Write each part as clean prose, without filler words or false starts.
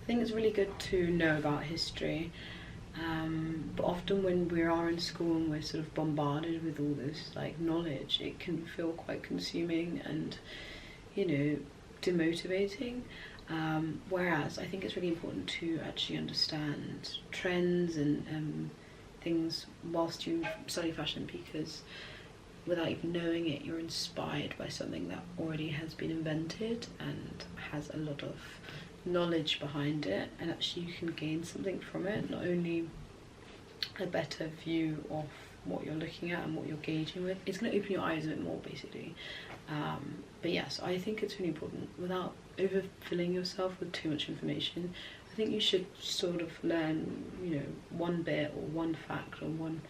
I think it's really good to know about history, but often when we are in school and we're sort of bombarded with all this like knowledge, it can feel quite consuming and, you know, demotivating. Whereas I think it's really important to actually understand trends and things whilst you study fashion, because without even knowing it, you're inspired by something that already has been invented and has a lot of knowledge behind it, and actually you can gain something from it, not only a better view of what you're looking at and what you're gauging with. It's going to open your eyes a bit more, basically. But yes, I think it's really important, without overfilling yourself with too much information. I think you should sort of learn, you know, one bit or one fact or one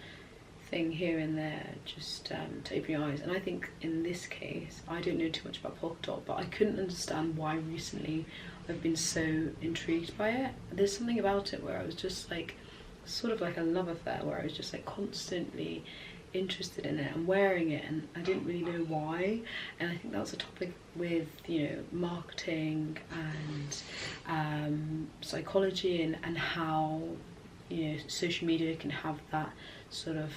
thing here and there, just to open your eyes. And I think in this case, I don't know too much about polka dot, but I couldn't understand why recently I've been so intrigued by it. There's something about it where I was just like, sort of like a love affair, where I was just like constantly interested in it and wearing it, and I didn't really know why. And I think that's a topic with, you know, marketing and psychology, and how, you know, social media can have that sort of,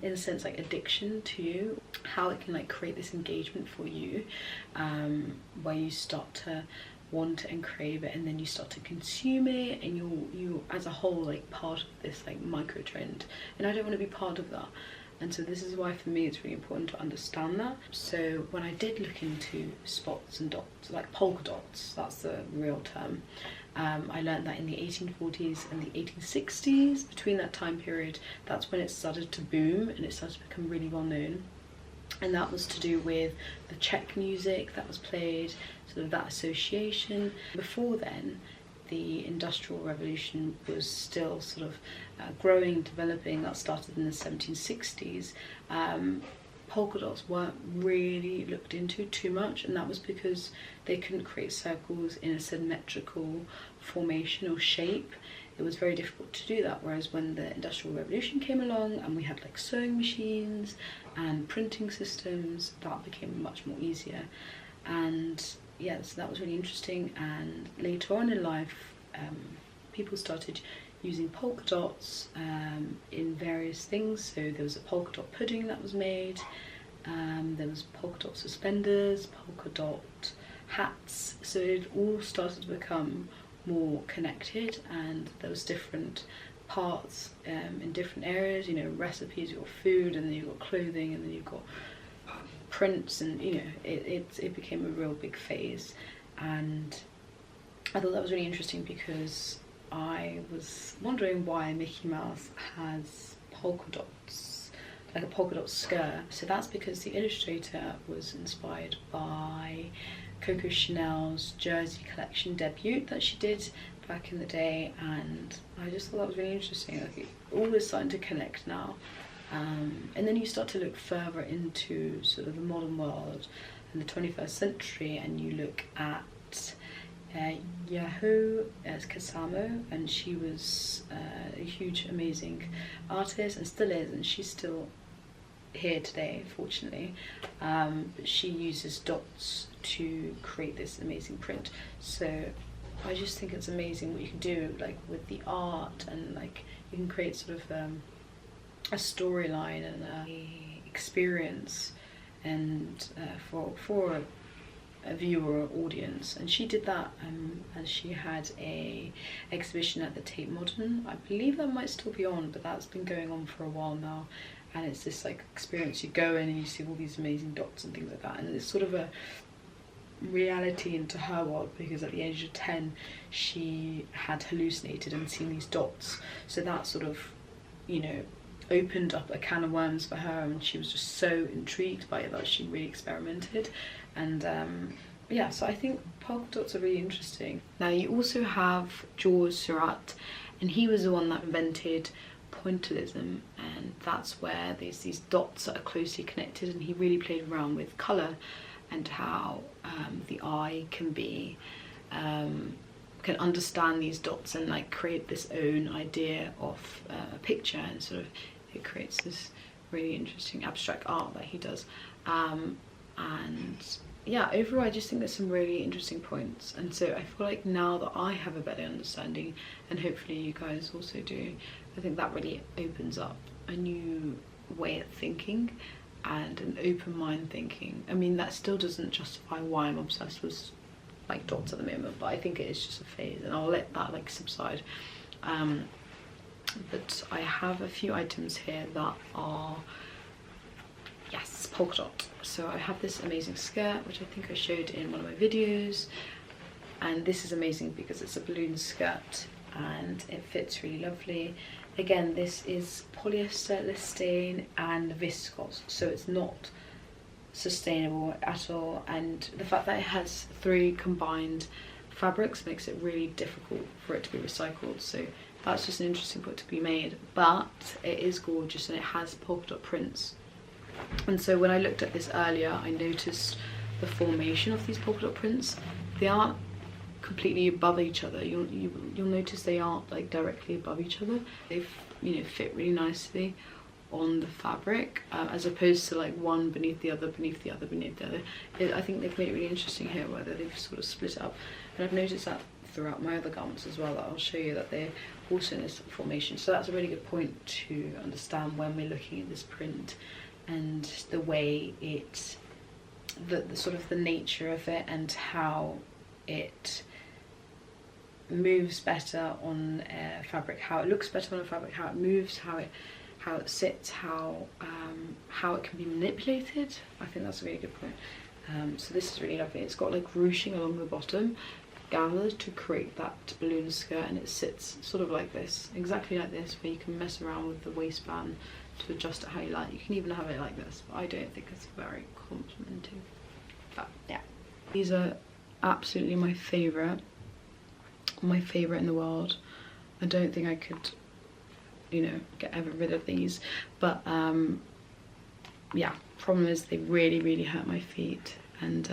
in a sense, like addiction to you, how it can like create this engagement for you, where you start to want it and crave it, and then you start to consume it, and you as a whole like part of this like micro trend, and I don't want to be part of that. And so this is why for me it's really important to understand that. So when I did look into spots and dots, like polka dots, that's the real term, I learned that in the 1840s and the 1860s, between that time period, that's when it started to boom and it started to become really well known. And that was to do with the Czech music that was played, sort of that association. Before then, the Industrial Revolution was still sort of growing, developing. That started in the 1760s. Polka dots weren't really looked into too much, and that was because they couldn't create circles in a symmetrical formation or shape. It was very difficult to do that, whereas when the Industrial Revolution came along and we had like sewing machines and printing systems, that became much more easier. And yeah, so that was really interesting. And later on in life, people started using polka dots in various things. So there was a polka dot pudding that was made, there was polka dot suspenders, polka dot hats. So it all started to become more connected, and there was different parts in different areas, you know, recipes, you've got food, and then you've got clothing, and then you've got prints, and you know, it became a real big phase. And I thought that was really interesting, because I was wondering why Mickey Mouse has polka dots, like a polka dot skirt. So that's because the illustrator was inspired by Coco Chanel's Jersey collection debut that she did back in the day, and I just thought that was really interesting. Like, it all is starting to connect now. And then you start to look further into sort of the modern world and the 21st century, and you look at Yahoo as Kasamo, and she was a huge, amazing artist, and still is, and she's still here today, fortunately. But she uses dots to create this amazing print. So I just think it's amazing what you can do, like with the art, and like you can create sort of a storyline and a experience, and for a viewer or audience. And she did that, and she had a exhibition at the Tate Modern. I believe that might still be on, but that's been going on for a while now. And it's this like experience, you go in and you see all these amazing dots and things like that, and it's sort of a reality into her world, because at the age of 10 she had hallucinated and seen these dots. So that sort of, you know, opened up a can of worms for her, and she was just so intrigued by it that she really experimented. And yeah, so I think polka dots are really interesting. Now you also have Georges Seurat, and he was the one that invented pointillism, and that's where there's these dots that are closely connected, and he really played around with colour and how the eye can be can understand these dots and like create this own idea of a picture, and sort of it creates this really interesting abstract art that he does. And yeah, overall I just think there's some really interesting points, and so I feel like now that I have a better understanding, and hopefully you guys also do, I think that really opens up a new way of thinking and an open mind thinking. I mean, that still doesn't justify why I'm obsessed with like dots at the moment, but I think it is just a phase, and I'll let that like subside. But I have a few items here that are, yes, polka dot. So I have this amazing skirt, which I think I showed in one of my videos, and this is amazing because it's a balloon skirt and it fits really lovely. Again, this is polyester, elastane and viscose, so it's not sustainable at all, and the fact that it has 3 combined fabrics makes it really difficult for it to be recycled, so that's just an interesting point to be made. But it is gorgeous and it has polka dot prints, and so when I looked at this earlier I noticed the formation of these polka dot prints. They aren't completely above each other. You'll notice they aren't like directly above each other. They fit really nicely on the fabric, as opposed to like one beneath the other, beneath the other, beneath the other. I think they've made it really interesting here, whether they've sort of split it up, and I've noticed that throughout my other garments as well, that I'll show you that they're also in this formation. So that's a really good point to understand when we're looking at this print and the way it, the sort of the nature of it, and how it moves better on fabric, how it looks better on a fabric, how it moves, how it sits, how it can be manipulated. I think that's a really good point. So this is really lovely. It's got like ruching along the bottom, gathered to create that balloon skirt, and it sits sort of like this, exactly like this, where you can mess around with the waistband to adjust it how you like. You can even have it like this, but I don't think it's very complimenting. But yeah, these are absolutely my favourite in the world. I don't think I could, get ever rid of these, but yeah, problem is they really hurt my feet, and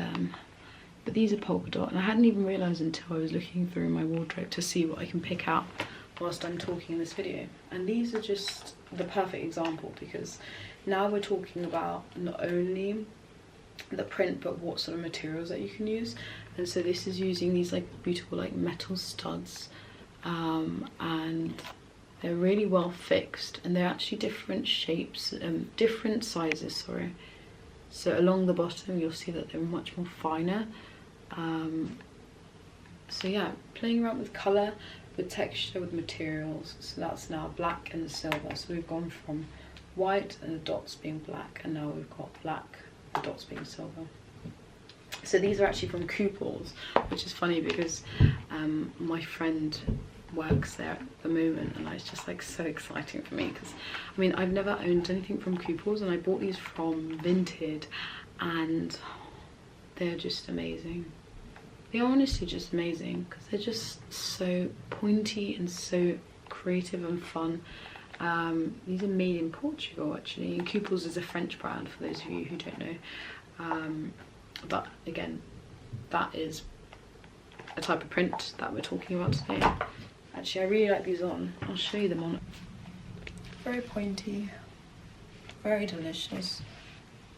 but these are polka dot, and I hadn't even realised until I was looking through my wardrobe to see what I can pick out whilst I'm talking in this video. And these are just the perfect example, because now we're talking about not only the print but what sort of materials that you can use. And so this is using these like beautiful like metal studs, and they're really well fixed, and they're actually different shapes, different sizes, sorry. So along the bottom you'll see that they're much more finer. So yeah, playing around with colour, with texture, with materials. So that's now black and silver. So we've gone from white and the dots being black, and now we've got black, the dots being silver. So these are actually from Couples, which is funny because my friend works there at the moment, and it's just like so exciting for me, because I mean, I've never owned anything from Couples, and I bought these from Vinted, and they're just amazing. They are honestly just amazing, because they're just so pointy and so creative and fun. These are made in Portugal actually, and Couples is a French brand for those of you who don't know. But again, that is a type of print that we're talking about today. Actually, I really like these on. I'll show you them on. Very pointy, very delicious,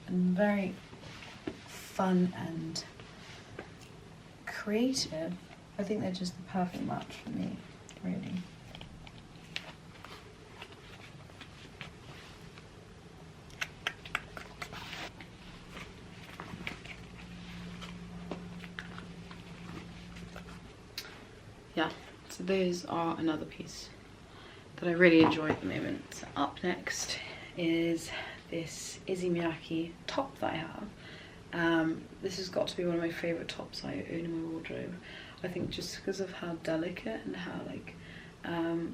and very fun and creative. I think they're just the perfect match for me, really. Yeah, so those are another piece that I really enjoy at the moment. So up next is this Issey Miyake top that I have. This has got to be one of my favourite tops I own in my wardrobe. I think just because of how delicate and how like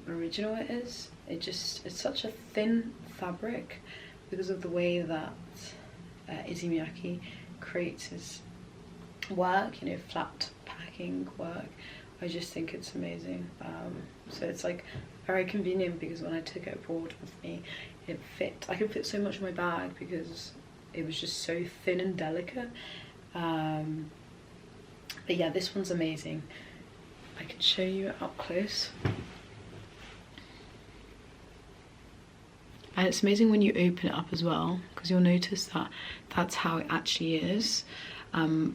original it is. It's such a thin fabric because of the way that Issey Miyake creates his work, flat packing work. I just think it's amazing. So it's like very convenient, because when I took it abroad with me, it fit. I could fit so much in my bag because it was just so thin and delicate. But yeah, this one's amazing. I can show you it up close. And it's amazing when you open it up as well, because you'll notice that that's how it actually is.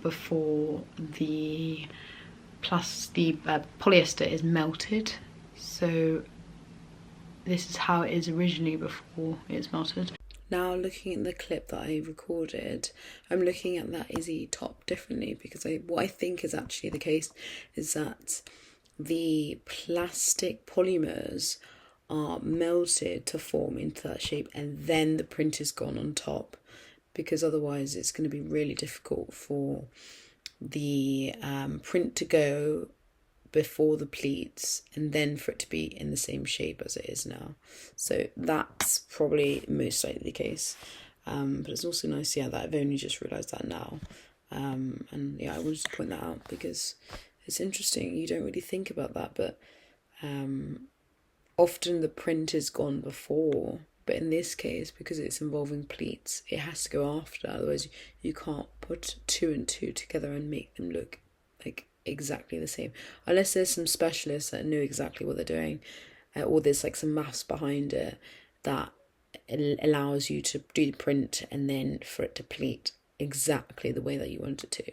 before the polyester is melted. So this is how it is originally before it's melted. Now looking at the clip that I recorded, I'm looking at that Izzy top differently, because what I think is actually the case is that the plastic polymers are melted to form into that shape, and then the print is gone on top, because otherwise it's going to be really difficult for the print to go before the pleats and then for it to be in the same shape as it is now. So that's probably most likely the case, but it's also nice, yeah, that I've only just realised that now, and yeah, I wanted to point that out because it's interesting. You don't really think about that, but often the print is gone before, but in this case, because it's involving pleats, it has to go after, otherwise you can't put 2 and 2 together and make them look like exactly the same, unless there's some specialists that know exactly what they're doing, or there's like some maths behind it that allows you to do the print and then for it to pleat exactly the way that you want it to.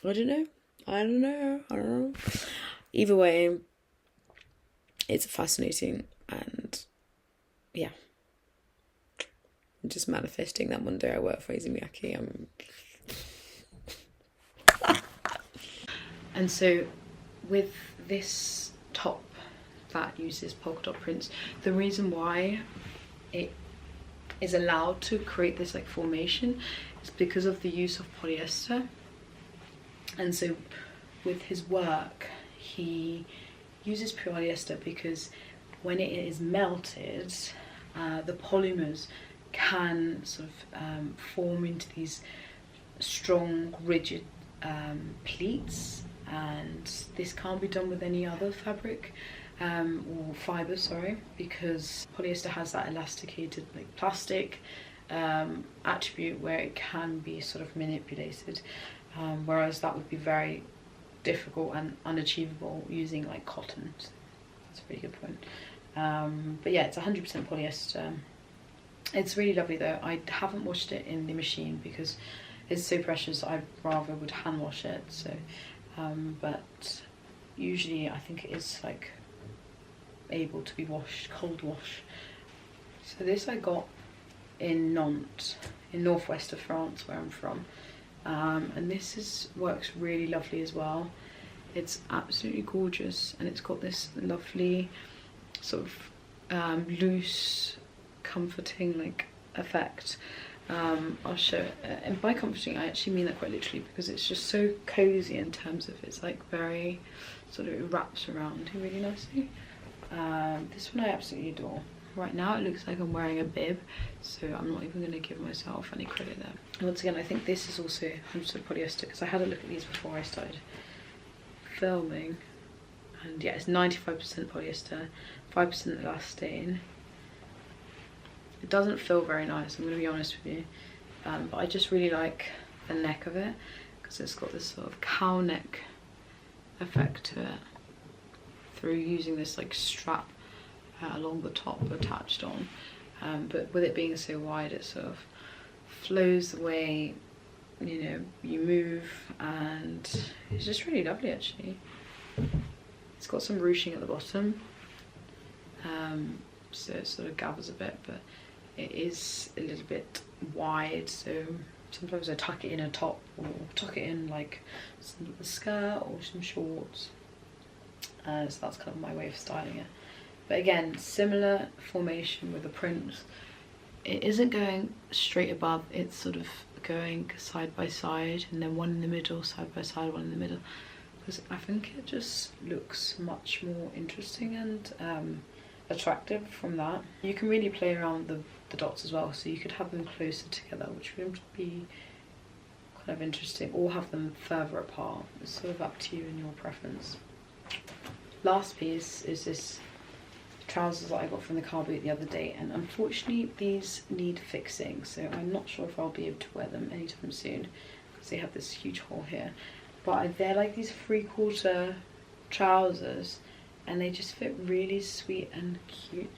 I don't know. Either way, it's fascinating, and yeah, I'm just manifesting that one day I work for Izzy Miyake. And so with this top that uses polka dot prints, the reason why it is allowed to create this like formation is because of the use of polyester. And so with his work, he uses polyester because when it is melted, the polymers can sort of form into these strong, rigid pleats, and this can't be done with any other fabric or fibre, sorry, because polyester has that elasticated like plastic attribute where it can be sort of manipulated, whereas that would be very difficult and unachievable using like cotton. So that's a really good point. But yeah, it's 100% polyester. It's really lovely though. I haven't washed it in the machine because it's so precious. I rather would hand wash it. So, but usually I think it is like able to be washed, cold wash. So this I got in Nantes, in northwest of France, where I'm from, and this works really lovely as well. It's absolutely gorgeous, and it's got this lovely sort of loose, comforting like effect. I'll show it, and by comforting I actually mean that quite literally, because it's just so cozy in terms of it's like very sort of, it wraps around you really nicely. This one I absolutely adore. Right now it looks like I'm wearing a bib, so I'm not even going to give myself any credit there. Once again, I think this is also 100% polyester, because I had a look at these before I started filming, and yeah, it's 95% polyester, 5% elastane. It doesn't feel very nice, I'm going to be honest with you, but I just really like the neck of it, because it's got this sort of cow neck effect to it through using this like strap along the top attached on, but with it being so wide, it sort of flows the way, you know, you move, and it's just really lovely actually. It's got some ruching at the bottom, so it sort of gathers a bit, but it is a little bit wide, so sometimes I tuck it in a top, or tuck it in like a skirt or some shorts, so that's kind of my way of styling it. But again, similar formation with the prints. It isn't going straight above, it's sort of going side by side, and then one in the middle, side by side, one in the middle, because I think it just looks much more interesting and attractive from that. You can really play around the dots as well, so you could have them closer together, which would be kind of interesting, or have them further apart. It's sort of up to you and your preference. Last piece is this trousers that I got from the car boot the other day, and unfortunately these need fixing, so I'm not sure if I'll be able to wear them anytime soon because they have this huge hole here, but they're like these 3/4 trousers, and they just fit really sweet and cute.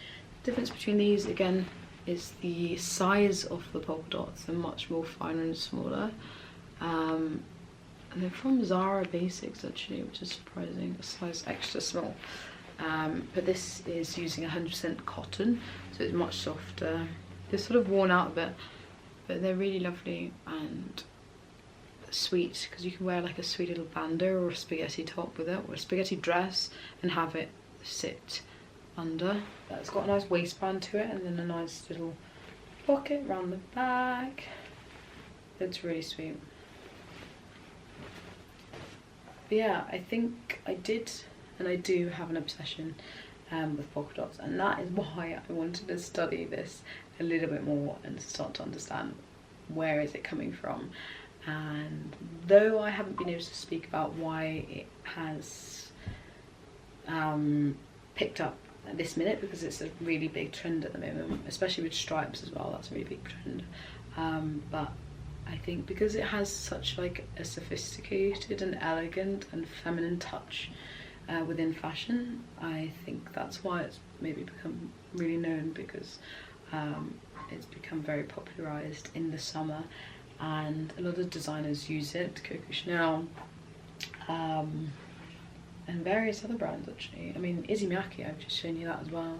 The difference between these again is the size of the polka dots. They're much more finer and smaller, And they're from Zara Basics actually, which is surprising, a size extra small. But this is using 100% cotton, so it's much softer. They're sort of worn out a bit, but they're really lovely and sweet, because you can wear like a sweet little bandeau or a spaghetti top with it, or a spaghetti dress, and have it sit under. It's got a nice waistband to it, and then a nice little pocket around the back. It's really sweet. But yeah, I think I did and I do have an obsession with polka dots, and that is why I wanted to study this a little bit more and start to understand where is it coming from. And though I haven't been able to speak about why it has picked up at this minute, because it's a really big trend at the moment, especially with stripes as well, that's a really big trend, but I think because it has such like a sophisticated and elegant and feminine touch within fashion, I think that's why it's maybe become really known, because it's become very popularized in the summer, and a lot of designers use it. Coco Chanel and various other brands actually. I mean, Izzy Miyake, I've just shown you that as well.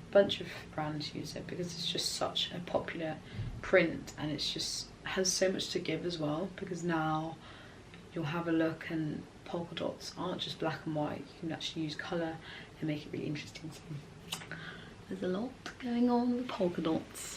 A bunch of brands use it because it's just such a popular print, and it's just has so much to give as well, because now you'll have a look and polka dots aren't just black and white. You can actually use colour and make it really interesting. So there's a lot going on with polka dots.